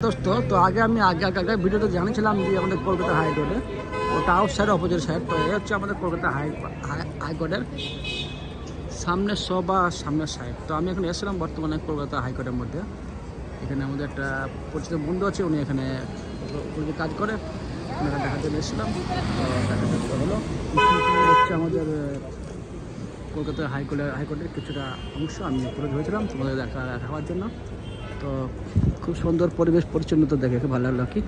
দোস্ত তো আগে আমি আগে ভিডিওতে জানিয়েছিলাম যে আমাদের কলকাতা হাইকোর্টে ওটা আউট সাইড অপোজিট সাইড। তো এই হচ্ছে আমাদের কলকাতা হাইকোর্টের সামনের বা সামনের সাইড। তো আমি এখানে এসেছিলাম বর্তমানে কলকাতা হাইকোর্টের মধ্যে। এখানে আমাদের একটা পরিচিত বন্ধু আছে, উনি এখানে কাজ করে, ওনাকে দেখার জন্য এসেছিলাম। তো দেখা হলো হচ্ছে আমাদের কলকাতা হাইকোর্টের কিছুটা অংশ আমি তুলে ধরেছিলাম তোমাদের দেখাবার জন্য। তো খুব সুন্দর পরিবেশ পরিচ্ছন্নতা দেখে খুব ভালো লাগলো কি।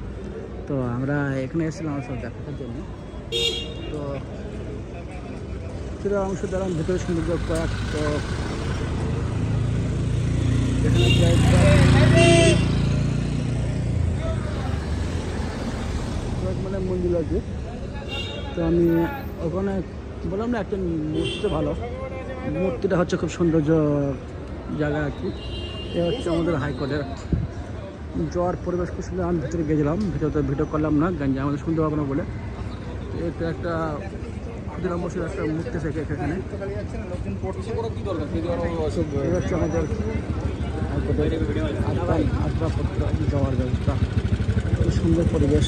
তো আমরা এখানে এসেছিলাম আমার সব দেখার জন্য। তো কিছুটা অংশ দিলাম ভেতরে সৌন্দর্য কয়েক। তো মানে মন্দির আছে। তো আমি ওখানে বললাম না একটা মূর্তিটা ভালো, মূর্তিটা হচ্ছে খুব সৌন্দর্য জায়গা আর কি। এ হচ্ছে আমাদের হাইকোর্টের জ্বর পরিবেশ খুব সুন্দর। আমি ভিতরে গেছিলাম, ভিতরে ভিডিও করলাম না গঞ্জা আমাদের সুন্দর হবে না বলে। এটা একটা ক্ষুদিরাম বসুর একটা মূর্তি থেকে এখানে হচ্ছে আমাদের আসবাবপত্র যাওয়ার ব্যবস্থা, খুব সুন্দর পরিবেশ,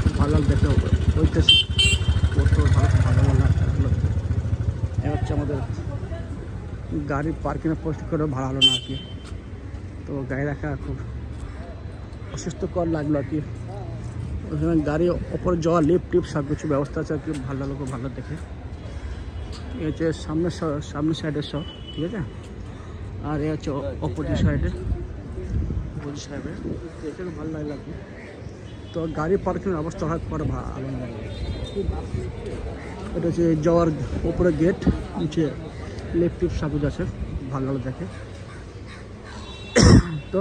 খুব ভালো দেখে ঐতিহাসিক ভালো লাগলো। এ হচ্ছে আমাদের গাড়ি পার্কিংয়ের পোস্ট করে ভাড়া হলো না আর কি। তো গাড়ি রাখা খুব অসুস্থকর লাগলো আর কি। ওখানে গাড়ি ওপরে যাওয়া লিফট সব কিছু ব্যবস্থা আছে আর কি। ভালো লাগলো, খুব ভালো দেখে। এই হচ্ছে সামনের সাইডের সব, ঠিক আছে। আর এ হচ্ছে অপোজিট সাইডে দেখে খুব ভালো লাগলো আর কি। তো গাড়ি পার্কিংয়ের অবস্থা হয় পরে ভালো লাগে। এটা হচ্ছে যাওয়ার উপরে গেট, নিচে লিফট সব কিছু আছে, ভালো লাগলো দেখে। তো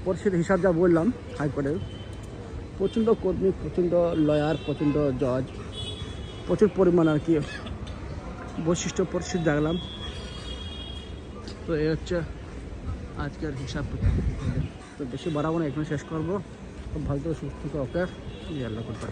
পরিস্থিতি হিসাব যা বললাম, হাইকোর্টের প্রচণ্ড কর্মী, প্রচণ্ড লয়ার, প্রচণ্ড জজ, প্রচুর পরিমাণ আর কি বৈশিষ্ট্য পরিস্থিতি দেখলাম। তো এই হচ্ছে আজকের হিসাব। তো বেশি বাড়াবো না, এখানে শেষ করবো। খুব ভালো সুস্থ ওকে আল্লাহ করতে।